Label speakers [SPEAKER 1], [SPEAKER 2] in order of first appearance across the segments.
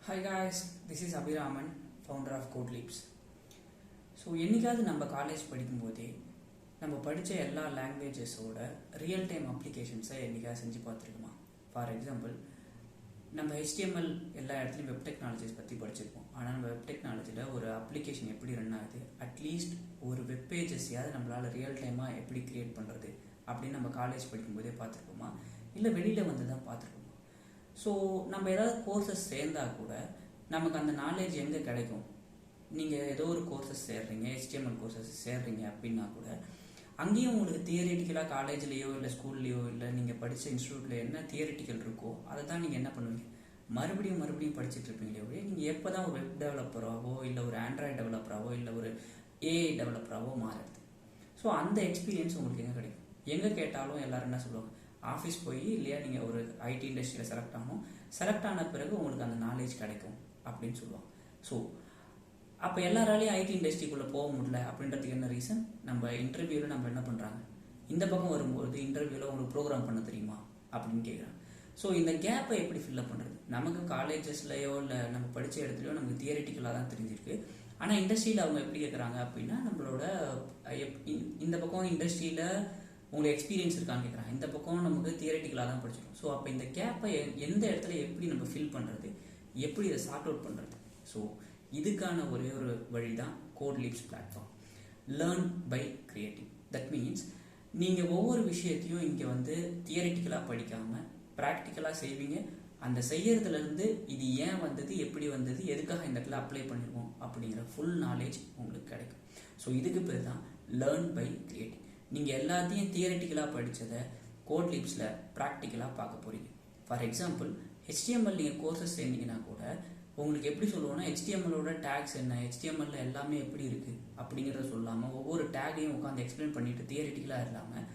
[SPEAKER 1] Hi guys, this is Abhiraman, founder of Codeleaps. So என்றைக்காவது நம்ம college படிக்கும்போதே நம்ம படித்த எல்லா லாங்குவேஜஸோட ரியல் டைம் அப்ளிகேஷன்ஸை என்றைக்காவது செஞ்சு பார்த்துருக்குமா? ஃபார் எக்ஸாம்பிள், நம்ம HTML எல்லா இடத்துலையும் வெப் டெக்னாலஜிஸ் பற்றி படிச்சிருப்போம். ஆனால் நம்ம வெப் டெக்னாலஜியில் ஒரு அப்ளிகேஷன் எப்படி ரன் ஆகுது, அட்லீஸ்ட் ஒரு வெப் பேஜஸையாவது நம்மளால் ரியல் டைமாக எப்படி க்ரியேட் பண்ணுறது அப்படின்னு நம்ம காலேஜ் படிக்கும்போதே பார்த்துருப்போமா? இல்லை வெளியில் வந்து தான் பார்த்துருப்போமா? ஸோ நம்ம ஏதாவது கோர்சஸ் சேர்ந்தால் கூட நமக்கு அந்த நாலேஜ் எங்கே கிடைக்கும்? நீங்கள் ஏதோ ஒரு கோர்சஸ் சேர்றீங்க, HTML கோர்சஸ் சேர்றீங்க அப்படின்னா கூட அங்கேயும் உங்களுக்கு தியரிட்டிக்கலாக காலேஜ்லேயோ இல்லை ஸ்கூல்லையோ இல்லை நீங்கள் படித்த இன்ஸ்டியூட்டில் என்ன தியரிட்டிக்கல் இருக்கோ அதை தான் நீங்கள் என்ன பண்ணுவீங்க, மறுபடியும் படிச்சுட்டு இருப்பீங்களே ஒழிய நீங்கள் எப்போ தான் ஒரு வெப் டெவலப்பராகவோ இல்லை ஒரு ஆண்ட்ராய்டு டெவலப்பராகவோ இல்லை ஒரு AI டெவலப்பராகவோ மாறுறது. ஸோ அந்த எக்ஸ்பீரியன்ஸ் உங்களுக்கு எங்கே கிடைக்கும்? எங்கே கேட்டாலும் எல்லாரும் என்ன சொல்லுவாங்க, ஆஃபீஸ் போய் இல்லையா நீங்கள் ஒரு ஐடி இண்டஸ்ட்ரியில் செலக்ட் ஆன பிறகு உங்களுக்கு அந்த நாலேஜ் கிடைக்கும் அப்படின்னு சொல்லுவாங்க. ஸோ அப்போ எல்லாராலையும் ஐடி இண்டஸ்ட்ரிக்குள்ளே போக முடியல அப்படின்றதுக்கு என்ன ரீசன்? நம்ம இன்டர்வியூவில் நம்ம என்ன பண்ணுறாங்க, இந்த பக்கம் வரும்போது இன்டர்வியூவில் உங்களுக்கு ப்ரோக்ராம் பண்ண தெரியுமா அப்படின்னு கேட்குறாங்க. ஸோ இந்த கேப்பை எப்படி ஃபில்லப் பண்ணுறது? நமக்கு காலேஜஸ்லையோ இல்லை நம்ம படித்த இடத்துலையோ நமக்கு தியரிட்டிக்கலாக தான் தெரிஞ்சிருக்கு. ஆனால் இண்டஸ்ட்ரியில் அவங்க எப்படி கேட்குறாங்க அப்படின்னா, நம்மளோட இந்த பக்கம் இண்டஸ்ட்ரியில் உங்களுக்கு எக்ஸ்பீரியன்ஸ் இருக்கான்னு கேட்குறாங்க, இந்த பக்கம் நமக்கு தியரிட்டிக்கலாக தான் படிச்சிடும். ஸோ அப்போ இந்த கேப்பை எந்த இடத்துல எப்படி நம்ம ஃபில் பண்ணுறது, எப்படி இதை சார்ட் அவுட் பண்ணுறது? ஸோ இதுக்கான ஒரே ஒரு வழி தான் Codeleaps platform. Learn by creating. That means நீங்கள் ஒவ்வொரு விஷயத்தையும் இங்கே வந்து தியரிட்டிக்கலாக படிக்காமல் ப்ராக்டிக்கலாக செய்வீங்க. அந்த செய்யறதுலேருந்து இது ஏன் வந்தது, எப்படி வந்தது, எதுக்காக இந்த இடத்துல அப்ளை பண்ணிருக்கோம் அப்படிங்கிற ஃபுல் நாலேஜ் உங்களுக்கு கிடைக்கும். ஸோ இதுக்கு பேர் தான் லேர்ன் பை கிரியேட்டிங். நீங்கள் எல்லாத்தையும் தியரிட்டிக்கலாக படித்ததை Codeleapsல ப்ராக்டிக்கலாக பார்க்க போகிறீங்க. ஃபார் எக்ஸாம்பிள், HTML நீங்கள் கோர்சஸ் சேர்ந்தீங்கன்னா கூட உங்களுக்கு எப்படி சொல்லுவோம்னா, HTMLோட டேக்ஸ் என்ன, HTML எல்லாமே எப்படி இருக்குது அப்படிங்கிறத சொல்லாமல் ஒவ்வொரு டேகையும் உட்காந்து எக்ஸ்பிளைன் பண்ணிட்டு தியரிட்டிக்கலாக இல்லாமல்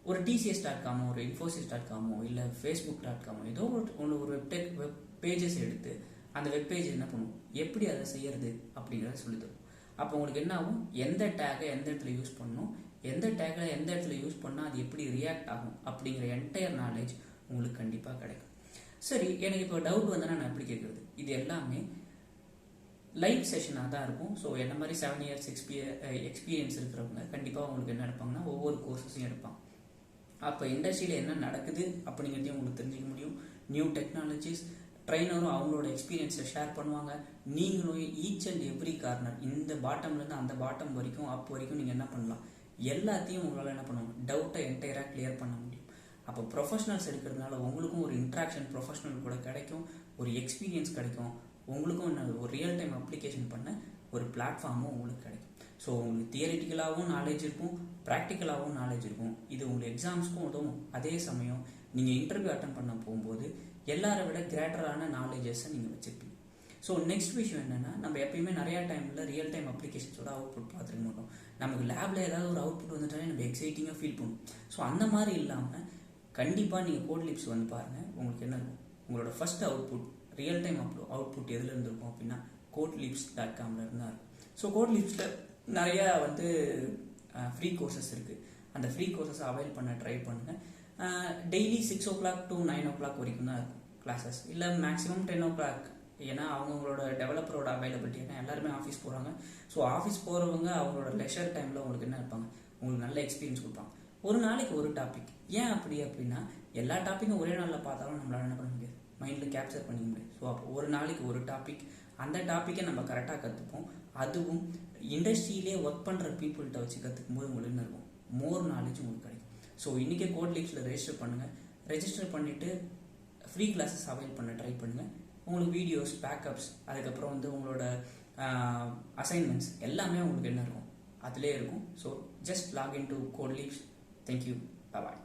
[SPEAKER 1] ஒரு TCS.com ஒரு Infosys.com இல்லை Facebook.com ஏதோ ஒரு வெப் பேஜஸ் எடுத்து அந்த வெப் பேஜ் என்ன பண்ணுவோம், எப்படி அதை செய்யறது அப்படிங்கிறத சொல்லி தரும். அப்போ உங்களுக்கு என்ன ஆகும், எந்த டேகை எந்த இடத்துல யூஸ் பண்ணணும், எந்த டேக்கில் எந்த இடத்துல யூஸ் பண்ணால் அது எப்படி ரியாக்ட் ஆகும் அப்படிங்கிற என்டையர் நாலேஜ் உங்களுக்கு கண்டிப்பாக கிடைக்கும். சரி, எனக்கு இப்போ டவுட் வந்தனா நான் எப்படி கேட்குறது? இது எல்லாமே லைவ் செஷனாக தான் இருக்கும். ஸோ என்ன மாதிரி 7 years எக்ஸ்பீரியன்ஸ் இருக்கிறவங்க கண்டிப்பாக உங்களுக்கு என்ன எடுப்பாங்கன்னா ஒவ்வொரு கோர்ஸஸையும் எடுப்பாங்க. அப்போ இண்டஸ்ட்ரியில் என்ன நடக்குது அப்படிங்கிறதையும் உங்களுக்கு தெரிஞ்சுக்க முடியும். நியூ டெக்னாலஜிஸ் ட்ரைனரும் அவங்களோட எக்ஸ்பீரியன்ஸை ஷேர் பண்ணுவாங்க. நீங்களும் ஈச் அண்ட் எவ்ரி கார்னர், இந்த பாட்டம்லேருந்து அந்த பாட்டம் வரைக்கும் அப் வரைக்கும் நீங்கள் என்ன பண்ணலாம், எல்லாத்தையும் உங்களால் என்ன பண்ணுவாங்க, டவுட்டை என்டையராக கிளியர் பண்ண முடியும். அப்போ ப்ரொஃபஷனல்ஸ் எடுக்கிறதுனால உங்களுக்கும் ஒரு இன்ட்ராக்ஷன் ப்ரொஃபஷனல் கூட கிடைக்கும், ஒரு எக்ஸ்பீரியன்ஸ் கிடைக்கும், உங்களுக்கும் ஒரு ரியல் டைம் அப்ளிகேஷன் பண்ண ஒரு பிளாட்ஃபார்மும் உங்களுக்கு கிடைக்கும். ஸோ உங்களுக்கு தியரிட்டிக்கலாகவும் நாலேஜ் இருக்கும், ப்ராக்டிக்கலாகவும் நாலேஜ் இருக்கும். இது உங்களுக்கு எக்ஸாம்ஸ்க்கும் உதவும். அதே சமயம் நீங்கள் இன்டர்வியூ அட்டன் பண்ண போகும்போது எல்லாரை விட கிரேட்டரான நாலேஜஸை நீங்கள் வச்சுருப்பீங்க. ஸோ நெக்ஸ்ட் விஷயம் என்னென்னா, நம்ம எப்பயுமே நிறையா டைமில் ரியல் டைம் அப்ளிகேஷன்ஸோட அவுட்புட் பார்த்துருக்க மாட்டோம். நமக்கு லேபில் ஏதாவது ஒரு அவுட்புட் வந்துட்டாலே நம்ம எக்ஸைட்டிங்காக ஃபீல் பண்ணுவோம். ஸோ அந்த மாதிரி இல்லாமல் கண்டிப்பாக நீங்கள் Codeleaps வந்து பாருங்கள், உங்களுக்கு என்ன இருக்கும், உங்களோட first output real time output எதில் இருந்திருக்கும் அப்படின்னா Codeleaps.com இருந்தால் இருக்கும். ஸோ Codeleapsல நிறையா வந்து ஃப்ரீ கோர்சஸ் இருக்குது. அந்த ஃப்ரீ கோர்சஸை அவைல் பண்ண ட்ரை பண்ணுங்கள். டெய்லி 6 o'clock to 9 o'clock வரைக்கும் தான் இருக்கும் கிளாஸஸ், இல்லை மேக்ஸிமம் 10 o'clock. ஏன்னா அவங்களோட டெவலப்பரோட அவைலபிலிட்டி, ஏன்னா எல்லாருமே ஆஃபீஸ் போகிறாங்க. ஸோ ஆஃபீஸ் போகிறவங்க அவங்களோட லெஷர் டைமில் உங்களுக்கு என்ன இருப்பாங்க, உங்களுக்கு நல்ல எக்ஸ்பீரியன்ஸ் கொடுப்பாங்க. ஒரு நாளைக்கு ஒரு டாபிக். ஏன் அப்படின்னா எல்லா டாப்பிக்கும் ஒரே நாளில் பார்த்தாலும் நம்மளால என்ன பண்ண முடியாது, மைண்டில் கேப்சர் பண்ணிக்க முடியாது. ஸோ அப்போ ஒரு நாளைக்கு ஒரு டாபிக், அந்த டாப்பிக்கை நம்ம கரெக்டாக கற்றுப்போம். அதுவும் இண்டஸ்ட்ரியிலே ஒர்க் பண்ணுற பீப்புள்கிட்ட வச்சு கற்றுக்கும் போது உங்களுக்கு என்ன இருக்கும், மோர் நாலேஜ் உங்களுக்கு கிடைக்கும். ஸோ இன்றைக்கே Codeleapsல ரெஜிஸ்டர் பண்ணுங்கள். ரெஜிஸ்டர் பண்ணிவிட்டு ஃப்ரீ கிளாஸஸ் அவைல் பண்ண ட்ரை பண்ணுங்கள். உங்களுக்கு வீடியோஸ், பேக்கப்ஸ், அதுக்கப்புறம் வந்து உங்களோட அசைன்மெண்ட்ஸ் எல்லாமே உங்களுக்கு என்ன இருக்கும், அதிலே இருக்கும். So just login to Codeleaps. Thank you. Bye-bye.